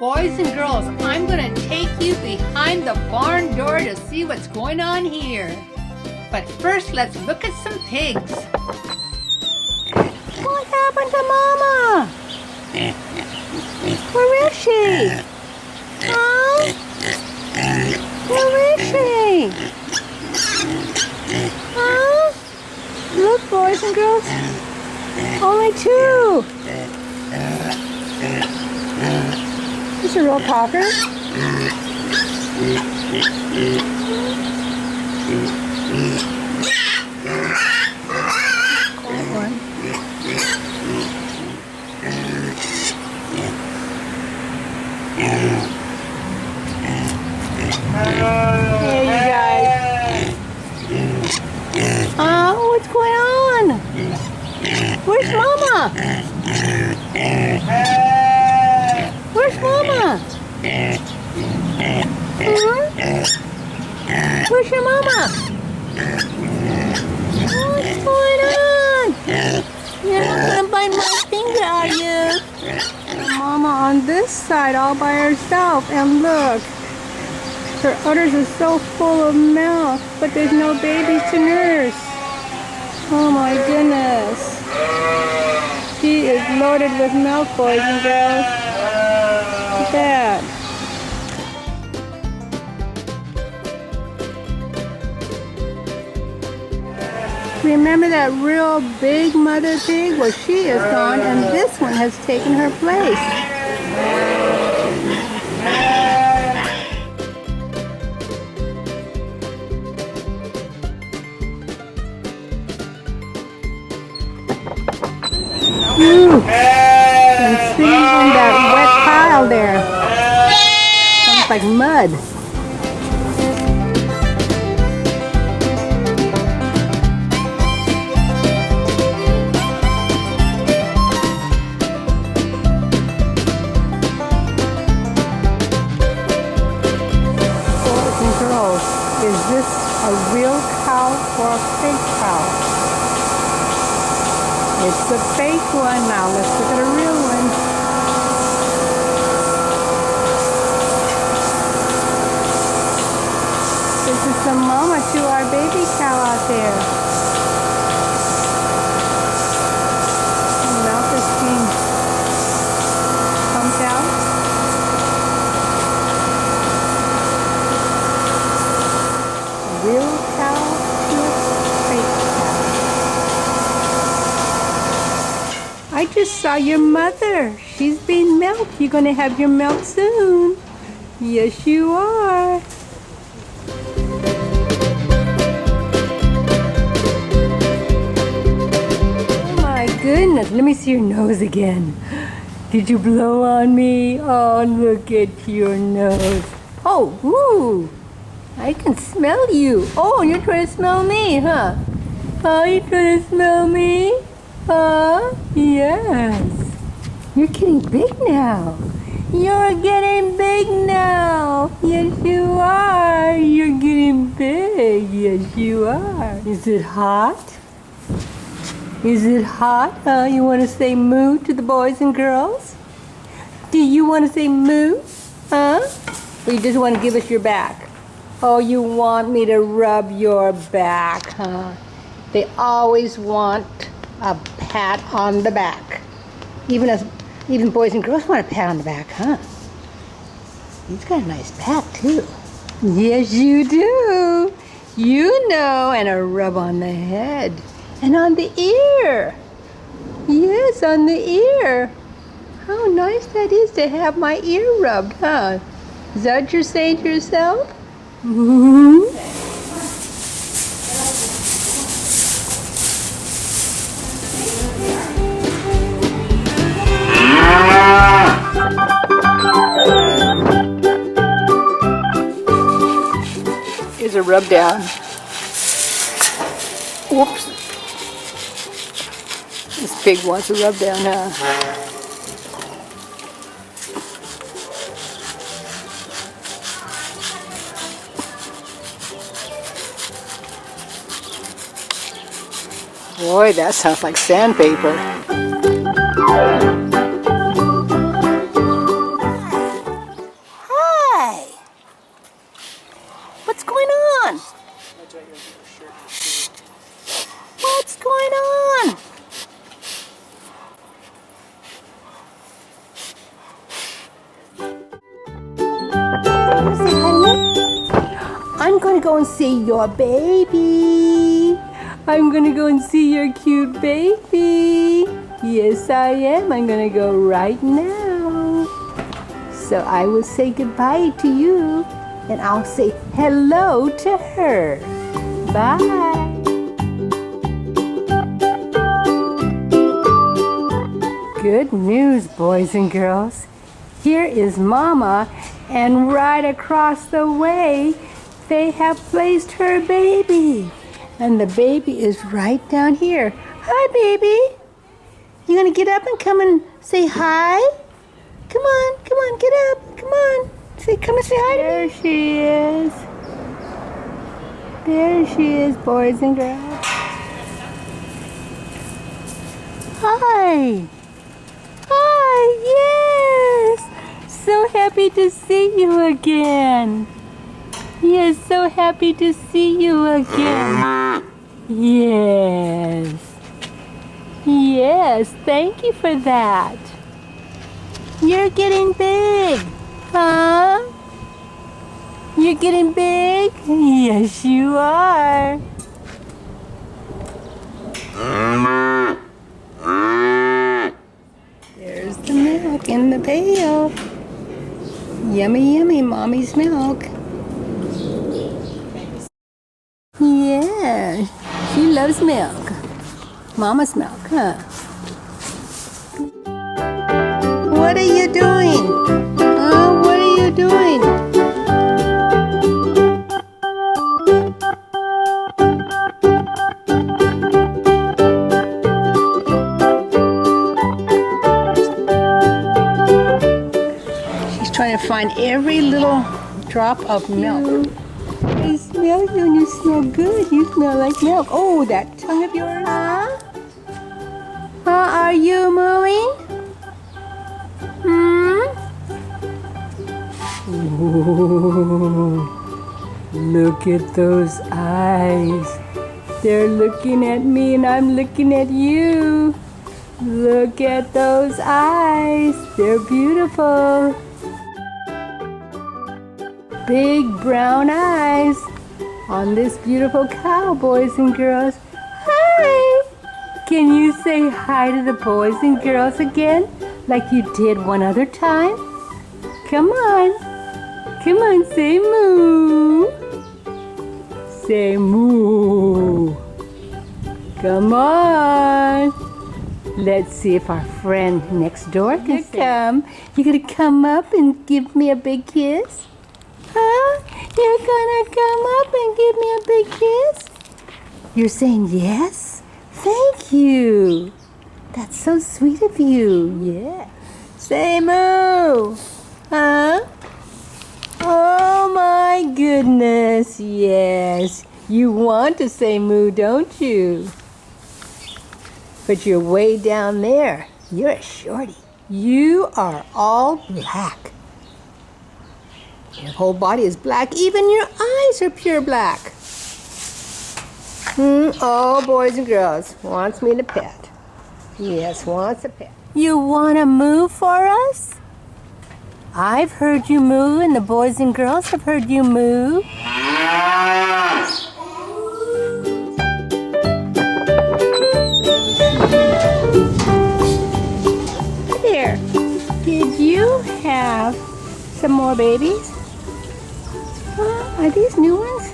Boys and girls, I'm going to take you behind the barn door to see what's going on here. But first, let's look at some pigs. What happened to Mama? Where is she? Huh? Where is she? Huh? Look, boys and girls. Only two. Is a real talker? Hey, you guys. What's going on? Where's Mama? Where's Mama? Where's your Mama? What's going on? You're not gonna bite my finger, are you? Mama on this side all by herself, and look. Her udders are so full of milk, but there's no babies to nurse. Oh my goodness. She is loaded with milk, boys and girls. Look at that. Remember that real big mother pig? Well, she is gone, and this one has taken her place. And see in that wet pile there. Sounds like mud. Boys and girls, is this a real cow or a fake cow? It's a fake one. Now let's look at a real one. This is the mama to our baby cow out there. The milk is being pumped out. Real cow to a fake cow. I just saw your mother. She's being milked. You're going to have your milk soon. Yes, you are. Oh my goodness. Let me see your nose again. Did you blow on me? Oh, look at your nose. Oh, ooh. I can smell you. Oh, you're trying to smell me, huh? Oh, you're trying to smell me? Yes. You're getting big now. You're getting big now. Yes, you are. You're getting big. Yes, you are. Is it hot? Is it hot? You want to say moo to the boys and girls? Do you want to say moo? Huh? Or you just want to give us your back? Oh, you want me to rub your back, huh? They always want a pat on the back. Even boys and girls want a pat on the back, huh? He's got a nice pat too. Yes, you do. You know, and a rub on the head and on the ear. Yes, on the ear. How nice that is to have my ear rubbed, huh? Is that what you're saying to yourself? Mm-hmm. Here's a rub down. Whoops. This pig wants a rub down, huh? Boy, that sounds like sandpaper. gonna go and see your baby. I'm gonna go and see your cute baby. Yes, I am. I'm gonna go right now. So I will say goodbye to you, and I'll say hello to her. Bye. Good news, boys and girls. Here is Mama, and right across the way, they have placed her baby. And the baby is right down here. Hi, baby. You gonna get up and come and say hi? Come on, get up, come on. Come and say hi to me. There she is. There she is, boys and girls. Hi. Hi, yes. So happy to see you again. Yes, so happy to see you again. Yes. Yes, thank you for that. You're getting big, huh? You're getting big? Yes, you are. There's the milk in the pail. Yummy, yummy, Mommy's milk. Yeah, she loves milk. Mama's milk, huh? What are you doing? Oh, what are you doing? She's trying to find every little drop of milk. I smell you and you smell good. You smell like milk. Oh, that tongue of yours. Huh? Are you moving? Ooh, look at those eyes. They're looking at me and I'm looking at you. Look at those eyes. They're beautiful. Big brown eyes on this beautiful cow, boys and girls. Hi! Can you say hi to the boys and girls again like you did one other time? Come on. Come on, say moo. Say moo. Come on. Let's see if our friend next door can come. You gonna come up and give me a big kiss? Huh? You're gonna come up and give me a big kiss? You're saying yes? Thank you. That's so sweet of you. Yeah. Say moo. Huh? Oh my goodness, yes. You want to say moo, don't you? But you're way down there. You're a shorty. You are all black. Your whole body is black. Even your eyes are pure black. Oh, boys and girls, wants me to pet. Yes, wants a pet. You want to moo for us? I've heard you moo, and the boys and girls have heard you moo. There. Did you have some more babies? Are these new ones?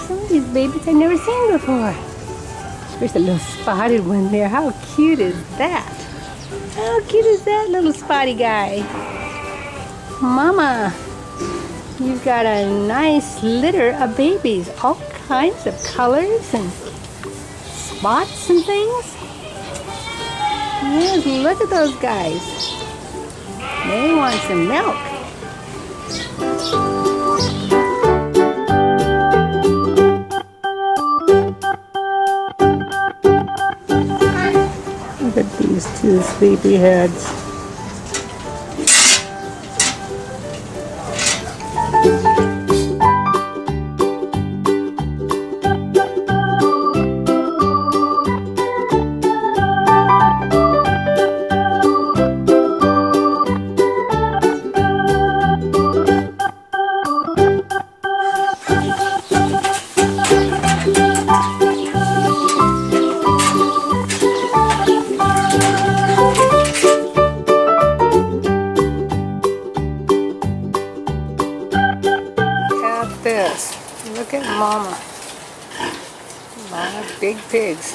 Some of these babies I've never seen before. There's a little spotted one there. How cute is that? How cute is that little spotty guy? Mama, you've got a nice litter of babies. All kinds of colors and spots and things. Yes, look at those guys. They want some milk. Look at these two sleepyheads. Look at Mama. A lot of big pigs.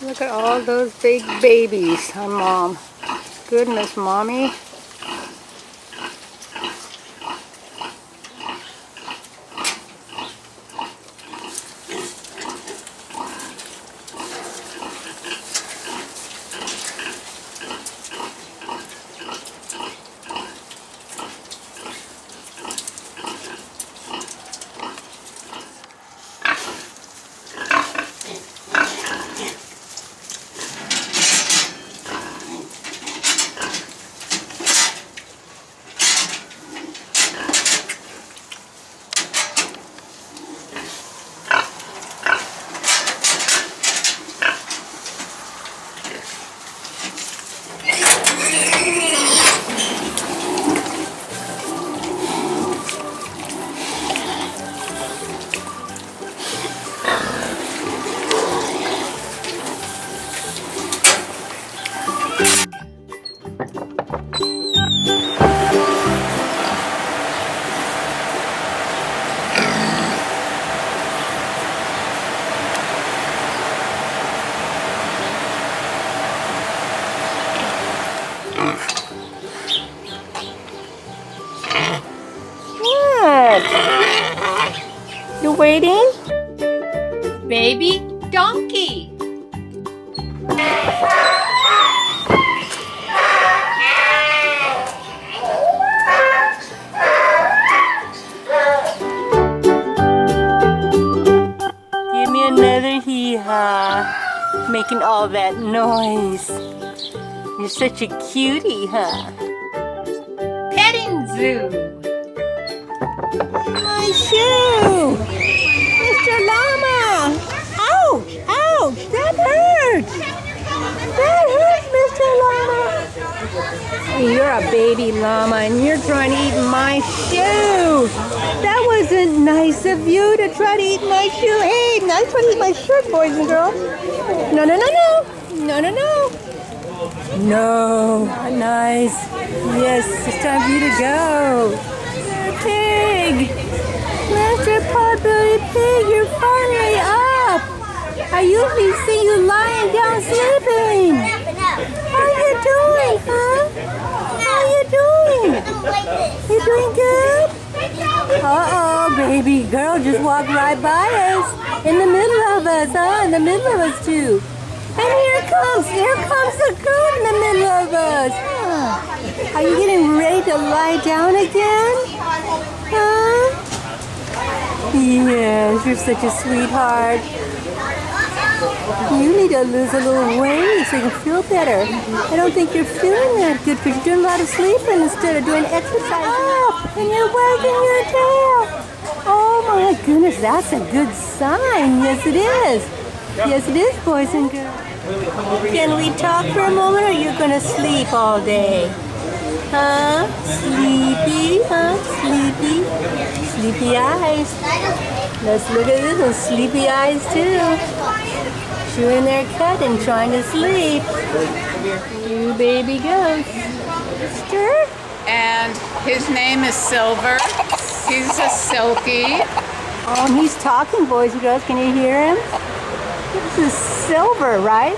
Look at all those big babies on Mom. Goodness, Mommy. You waiting? Baby donkey. Give me another hee-haw, making all that noise. You're such a cutie, huh? Petting zoo. My shoe! Mr. Llama! Ouch! Ouch! That hurts! That hurts, Mr. Llama! You're a baby llama and you're trying to eat my shoe! That wasn't nice of you to try to eat my shoe. Hey, now you're trying to eat my shirt, boys and girls. No, no, no, no! No, no, no! No, not nice. Yes, it's time for you to go. Pig! Master Potbelly Pig, you're finally up! I usually see you lying down sleeping. How you doing, huh? How you doing? You doing good? Uh-oh, baby girl just walked right by us. In the middle of us, huh? In the middle of us too. And here comes the girl in the middle of us. Huh. Are you getting ready to lie down again? Huh? Yes, you're such a sweetheart. You need to lose a little weight so you can feel better. I don't think you're feeling that good because you're doing a lot of sleeping instead of doing exercise. Up, and you're wagging your tail. Oh my goodness, that's a good sign. Yes, it is. Yes, it is, boys and girls. Can we talk for a moment or are you going to sleep all day? Huh? Sleepy? Huh? Sleepy? Sleepy eyes. Let's look at this one. Sleepy eyes too. Chewing their cud and trying to sleep. You baby ghost. Stir? And his name is Silver. He's a silky. Oh, and he's talking, boys and girls. Can you hear him? This is Silver, right?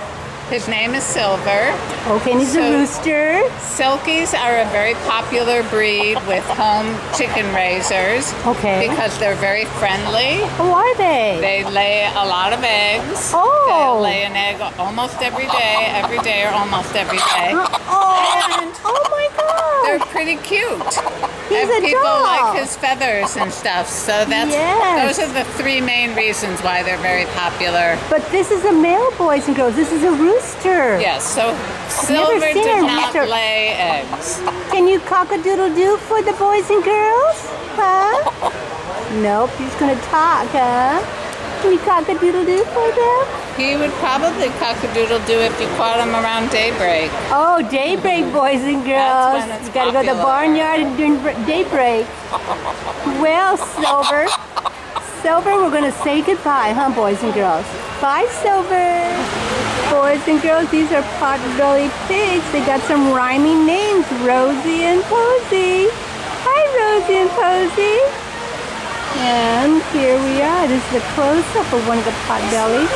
His name is Silver. Okay, and he's a rooster. Silkies are a very popular breed with home chicken raisers. Okay. Because they're very friendly. Who are they? They lay a lot of eggs. Oh. They'll lay an egg almost every day or almost every day. Oh, And oh my God. they're pretty cute. He's And a people dog. like his feathers and stuff. So Yes. those are the three main reasons why they're very popular. But this is a male, boys and girls. This is a rooster. Yes, so never Silver seen does a not rooster. lay eggs. Can you cock-a-doodle-doo for the boys and girls? Huh? Nope, he's gonna talk, huh? Can you cock-a-doodle-doo for them? He would probably cock-a-doodle-doo if you caught him around daybreak. Oh, daybreak, boys and girls. That's when it's You gotta go to the popular. barnyard and during daybreak. Well, Silver, we're gonna say goodbye, huh, boys and girls? Bye, Silver. Boys and girls, these are pot-bellied pigs. They got some rhyming names, Rosie and Posy. cozy and posy. And here we are. This is a close-up of one of the potbellies.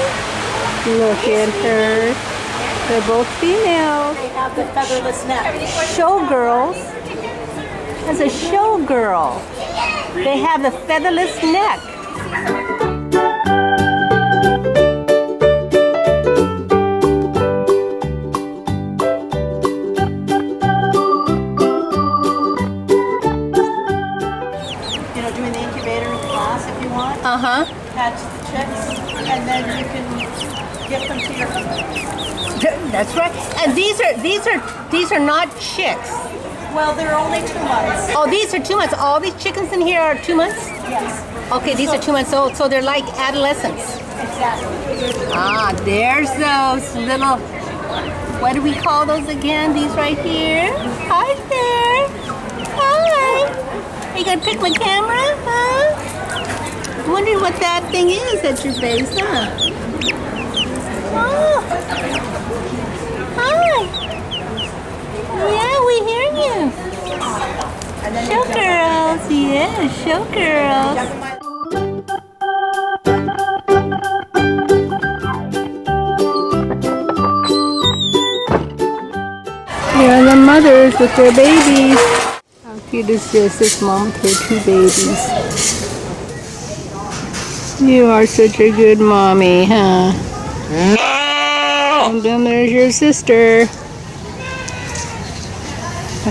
Look at her. They're both females. They have the featherless neck. Showgirls. That's a showgirl. They have the featherless neck. You know, doing the incubator in class if you want. Uh-huh. Hatch the chicks, and then you can gift them to your. That's right. And these are not chicks. Well, they're only 2 months. Oh, these are 2 months. All these chickens in here are 2 months? Yes. Okay, these are 2 months old, so they're like adolescents. Exactly. Ah, there's those little, what do we call those again? These right here. Hi there. Hi. Are you gonna pick my camera? Huh? Wondering what that thing is at your face, huh? Oh. Hi. Yeah, we hear you. Showgirls, yeah, showgirls. Here are the mothers with their babies. How cute is this mom with her 2 babies. You are such a good mommy, huh? And then there's your sister.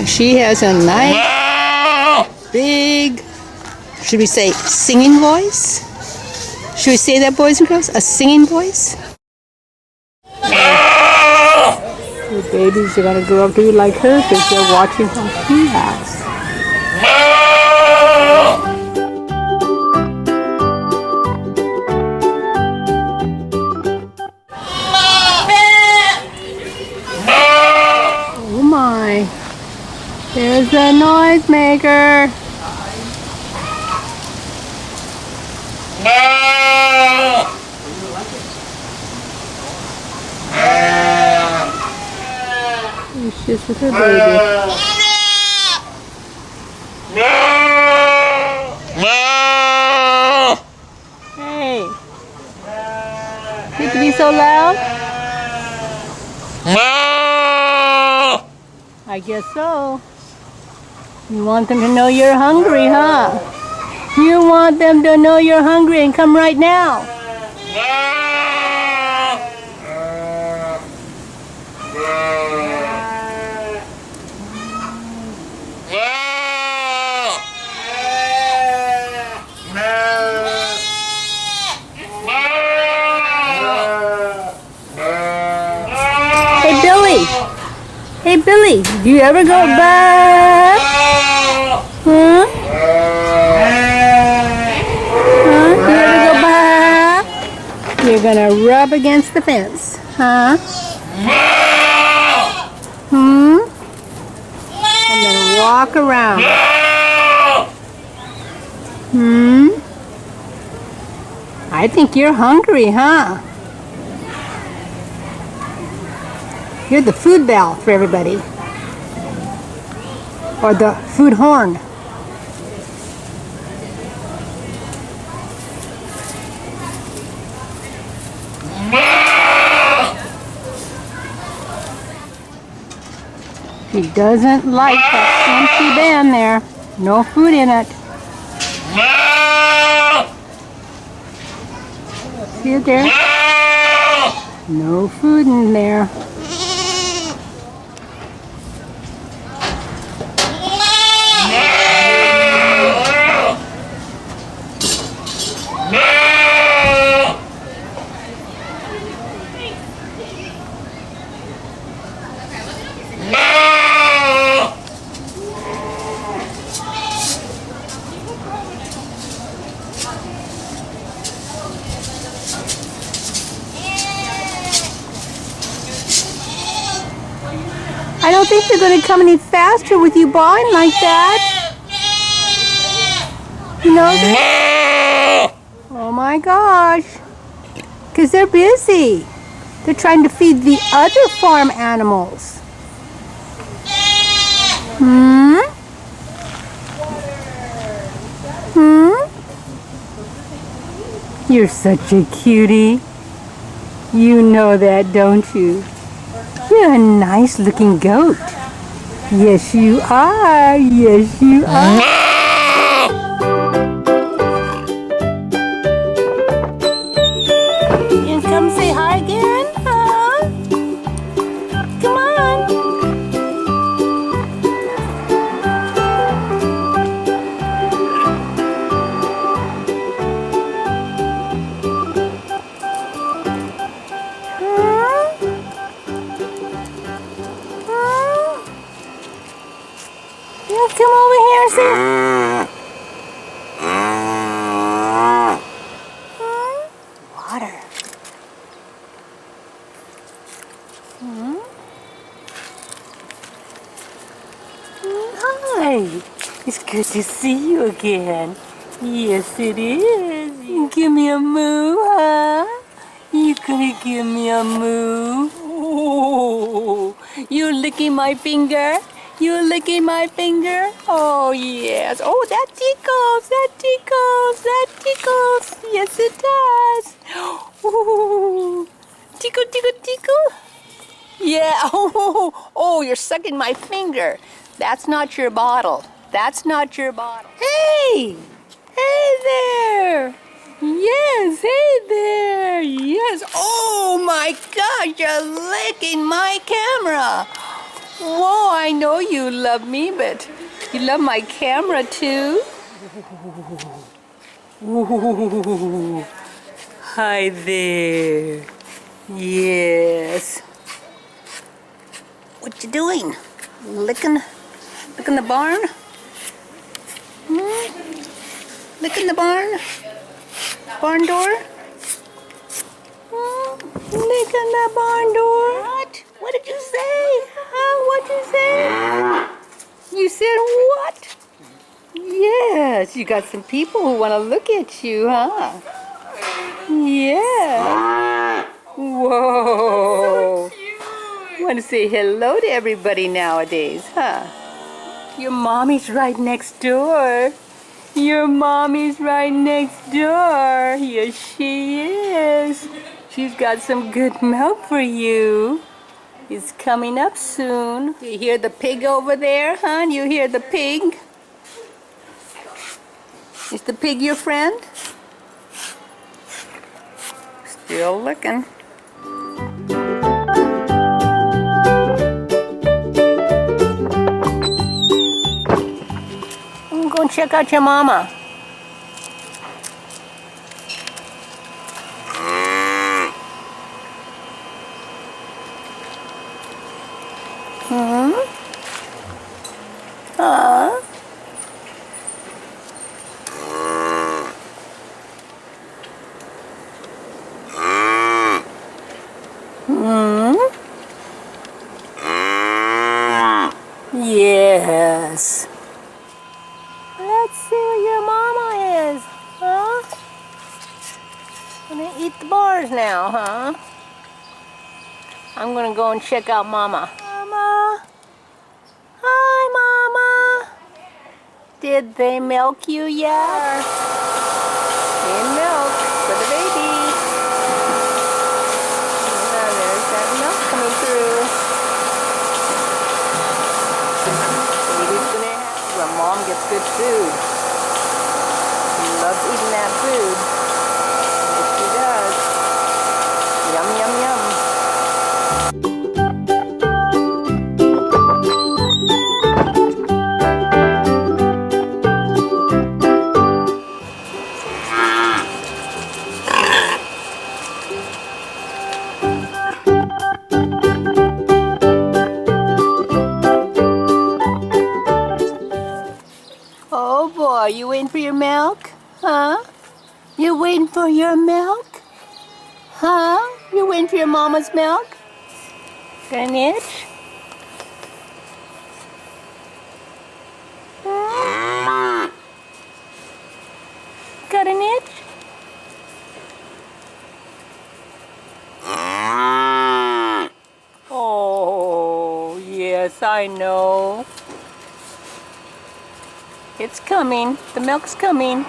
She has a nice, big, should we say singing voice? Should we say that, boys and girls? A singing voice? The babies are going to grow up to be like her because they're watching how she acts. Oh my. There's a noisemaker. It's just with her baby. Hey. You have to be so loud? I guess so. You want them to know you're hungry, huh? You want them to know you're hungry and come right now. Hey, Billy. Hey, Billy, do you ever go back? Huh? Huh? Do you ever go back? You're gonna rub against the fence, huh? And then walk around. I think you're hungry, huh? You're the food bell for everybody. Or the food horn. He doesn't like that empty bin there. No food in it. See it there? No food in there. I don't think they're going to come any faster with you bawling like that. You know that? Oh my gosh. Because they're busy. They're trying to feed the other farm animals. You're such a cutie. You know that, don't you? You're a nice looking goat. Yes, you are. Yes, you are. You come say hi again, huh? Come on. You come over here and say. Water. Hi. It's good to see you again. Yes, it is. Give me a moo, huh? You gonna give me a moo? Oh, you licking my finger? You licking my finger? Oh, yes. Oh, that tickles. That tickles. That tickles. Yes, it does. Ooh. Tickle, tickle, tickle. Yeah. Oh, you're sucking my finger. That's not your bottle. That's not your bottle. Hey! Hey there! Yes, hey there! Yes. Oh my gosh, you're licking my camera. Whoa, I know you love me, but you love my camera too. Ooh. Hi there. Yes. What you doing? Licking the barn? Licking the barn? Barn door? Licking the barn door? What? What did you say? Huh? What'd you say? You said what? Yes, you got some people who want to look at you, huh? Yeah. Whoa. Want to say hello to everybody nowadays, huh? Your mommy's right next door. Your mommy's right next door. Yes, she is. She's got some good milk for you. It's coming up soon. You hear the pig over there, huh? You hear the pig? Is the pig your friend? Still looking. I'm going to check out your mama. Yes. Let's see where your mama is, huh? Gonna eat the bars now, huh? I'm gonna go and check out Mama. Mama? Hi, Mama. Did they milk you yet? In milk for the baby. Now there's that milk coming through. Baby's gonna have when Mom gets good food. She loves eating that food. Yes, she does. Yum, yum, yum. Oh boy, you waiting for your milk? Huh? You waiting for your milk? Huh? You waiting for your mama's milk? Got an itch? Huh? Got an itch? Oh, yes, I know. It's coming. The milk's coming.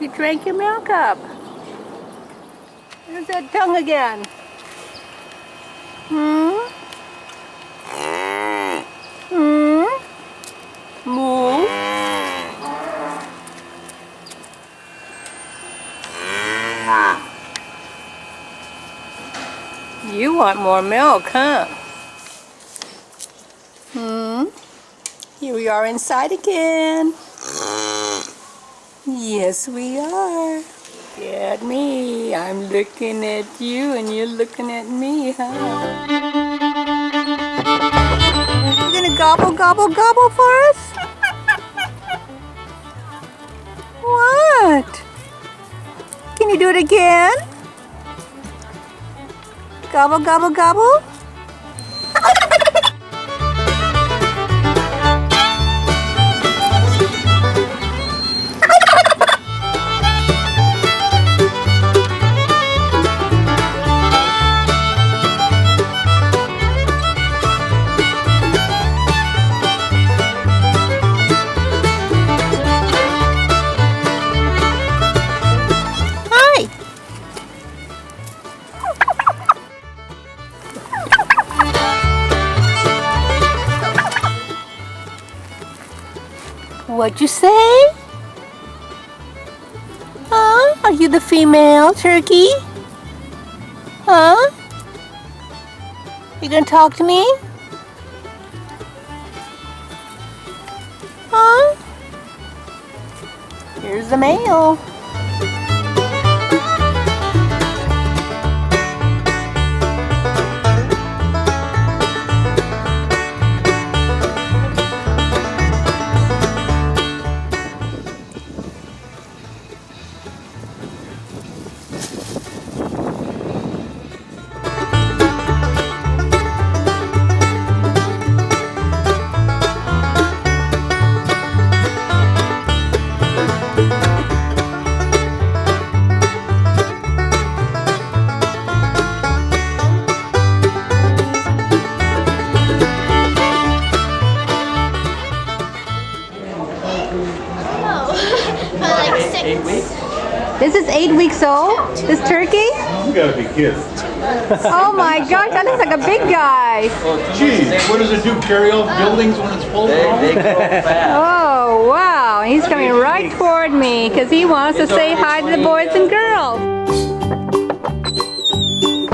You drank your milk up. There's that tongue again. Hmm? Moo? You want more milk, huh? Here we are inside again. Yes, we are. Look at me. I'm looking at you and you're looking at me, huh? You gonna gobble, gobble, gobble for us? What? Can you do it again? Gobble, gobble, gobble? What'd you say? Huh? Are you the female turkey? Huh? You gonna talk to me? Huh? Here's the male. This is 8 weeks old? This turkey? You gotta be kidding. Oh my gosh, that looks like a big guy. Geez, what does it do? Carry off buildings when it's full? They grow fast. Oh wow, he's coming right toward me because he wants to say hi to the boys and girls.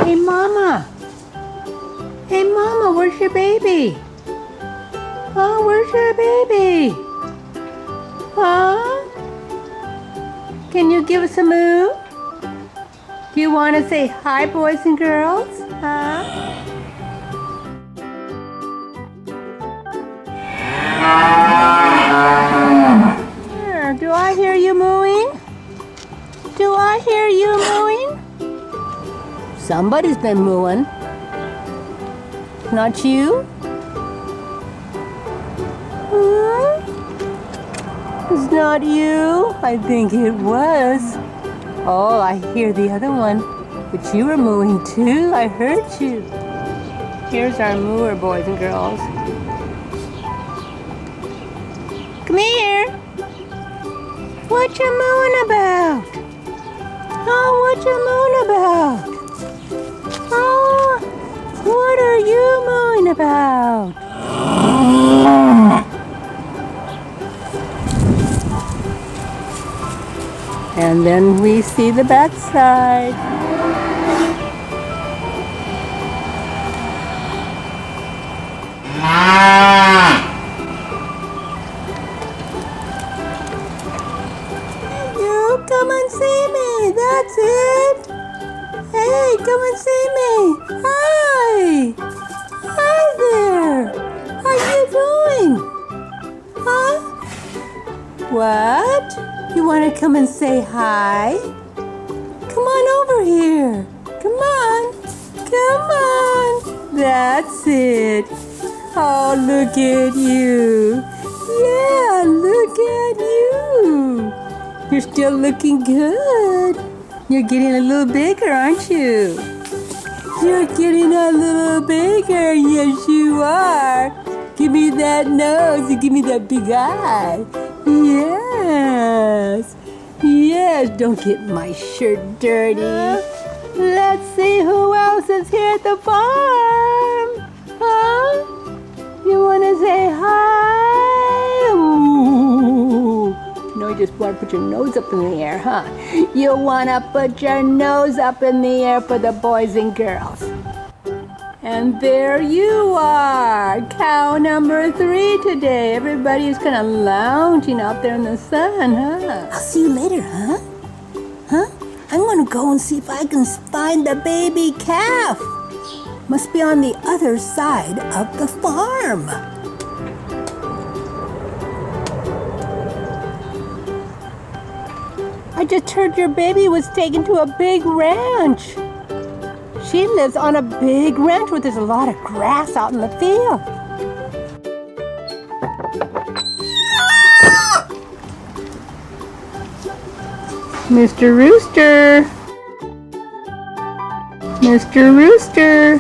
Hey mama. Hey mama, where's your baby? Oh, where's your baby? Huh? Can you give us a moo? Do you want to say hi, boys and girls? Huh? Here, do I hear you mooing? Do I hear you mooing? Somebody's been mooing. Not you? Huh? It's not you. I think it was. Oh, I hear the other one. But you were mooing too. I heard you. Here's our mooer, boys and girls. Come here. What you mooing about? Oh, what you mooing about? Oh, what are you mooing about? And then we see the backside. You come and see me. That's it. Hey, come and see me. Hi. Hi there. How you doing? Huh? What? You want to come and say hi? Come on over here. Come on. Come on. That's it. Oh, look at you. Yeah, look at you. You're still looking good. You're getting a little bigger, aren't you? You're getting a little bigger. Yes, you are. Give me that nose and give me that big eye. Yes. Yes. yes. Don't get my shirt dirty. Let's see who else is here at the farm. Huh? You want to say hi? Ooh. No, you just want to put your nose up in the air, huh? You want to put your nose up in the air for the boys and girls. And there you are, cow number 3 today. Everybody's kind of lounging out there in the sun, huh? I'll see you later, huh? Huh? I'm gonna go and see if I can find the baby calf. Must be on the other side of the farm. I just heard your baby was taken to a big ranch. She lives on a big ranch where there's a lot of grass out in the field. Mr. Rooster. Mr. Rooster.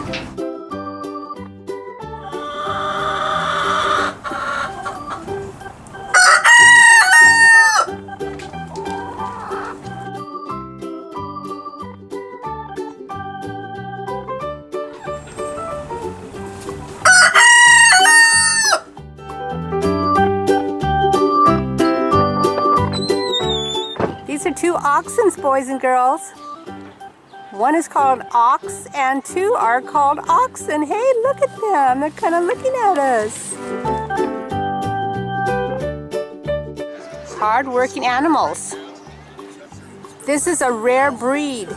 These are 2 oxen, boys and girls. One is called ox and 2 are called oxen. Hey, look at them. They're kind of looking at us. Hard-working animals. This is a rare breed.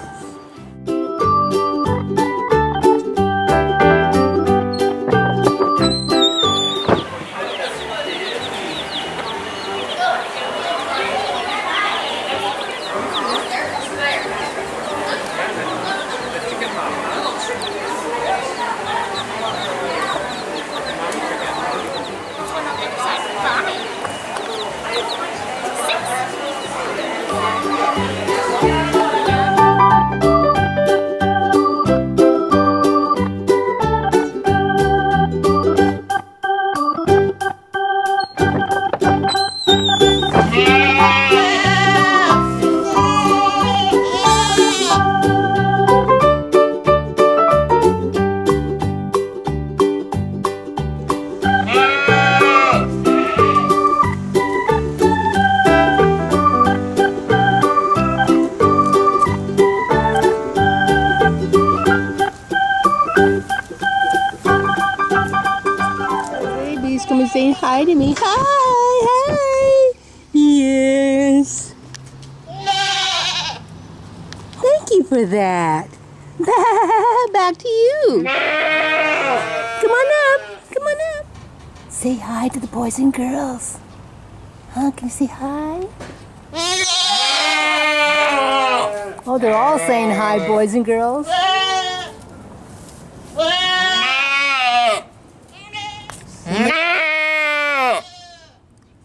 Come and say hi to me. Hi. Yes. Thank you for that. Back to you. Come on up. Come on up. Say hi to the boys and girls. Huh? Can you say hi? Oh, they're all saying hi, boys and girls.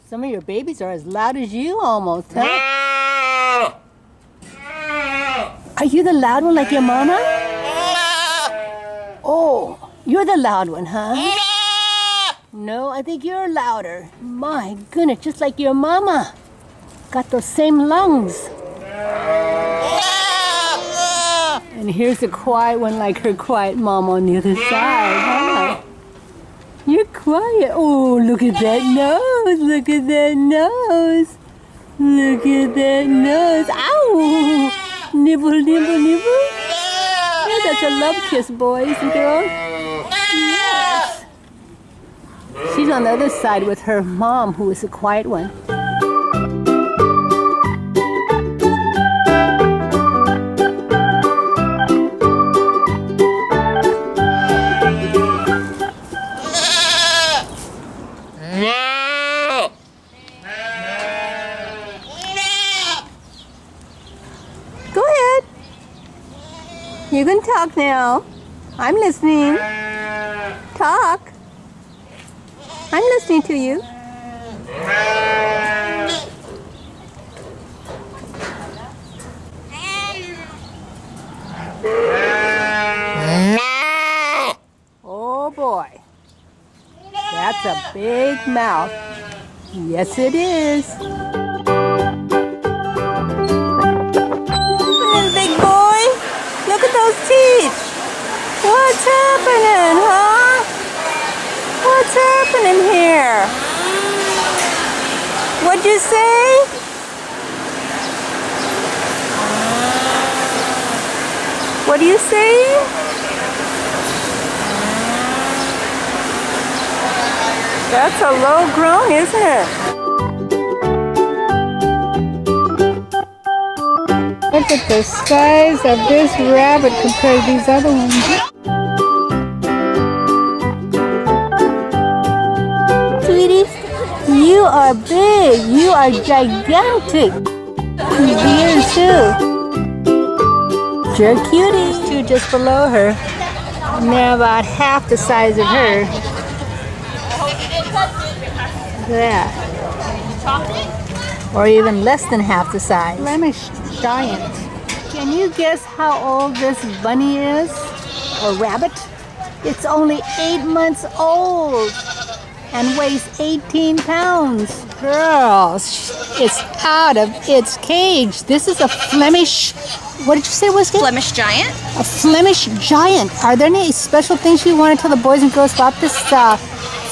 Some of your babies are as loud as you almost, huh? Are you the loud one like your mama? Oh, you're the loud one, huh? No, I think you're louder. My goodness, just like your mama. Got those same lungs. And here's a quiet one like her quiet mama on the other side, huh? You're quiet. Oh, look at that nose. Look at that nose. Look at that nose. Ow! Nibble, nibble, nibble. Yeah, that's a love kiss, boys and girls. Yes. She's on the other side with her mom, who is a quiet one. Go ahead. You can talk now. I'm listening. Talk. I'm listening to you. Oh boy. That's a big mouth. Yes, it is. you say? What do you say? That's a low groan, isn't it? Look at the size of this rabbit compared to these other ones. Sweetie, you are big. You are gigantic. Your ears too. You're a cutie. Two just below her. And they're about half the size of her. Look at that. Or even less than half the size. Flemish giant. Can you guess how old this bunny is? Or rabbit? It's only 8 months old and weighs 18 pounds. Girls, it's out of its cage. This is a Flemish, what did you say it was? Flemish giant. A Flemish giant. Are there any special things you want to tell the boys and girls about this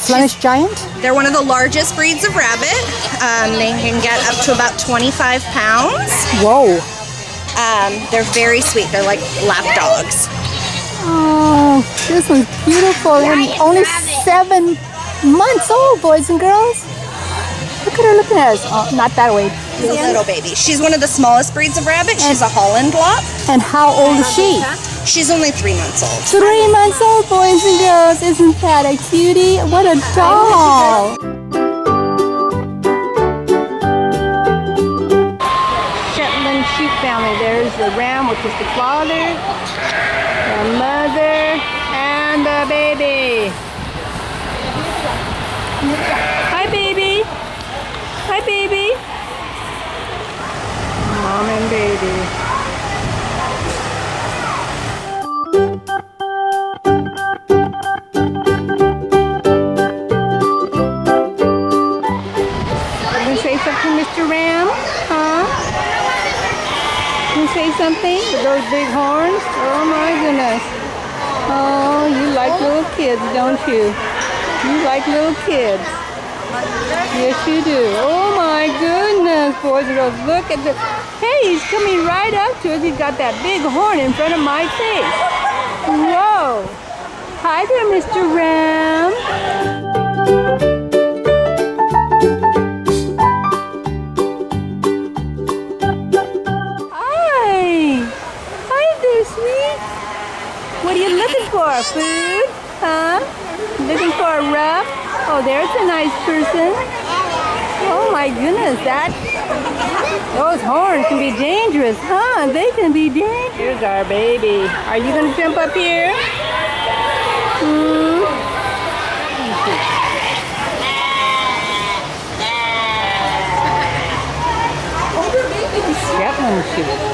Flemish giant? They're one of the largest breeds of rabbit. They can get up to about 25 pounds. Whoa. They're very sweet. They're like lap dogs. Oh, this one's beautiful and only 7 months old, boys and girls. Look at her looking at us. Oh, not that way. She's a little baby. She's one of the smallest breeds of rabbit. She's a Holland lop. And how old is she? She's only 3 months old. 3 months old, boys and girls. Isn't that a cutie? What a doll. Shetland sheep family. There's the ram, which is the father, the mother, and the baby. Hi, baby. Hi, baby. Mom and baby. You say something, Mr. Ram? Huh? You say something with those big horns? Oh my goodness. Oh, you like little kids, don't you? You like little kids. Yes, you do. Oh my goodness, boys and girls, look at the... Hey, he's coming right up to us. He's got that big horn in front of my face. Whoa. Hi there, Mr. Ram. Hi. Hi there, sweet. What are you looking for? Food? Huh? Looking for a rub? Oh, there's a nice person. Oh my goodness, those horns can be dangerous, huh? They can be dangerous. Here's our baby. Are you gonna jump up here? Shetland sheep.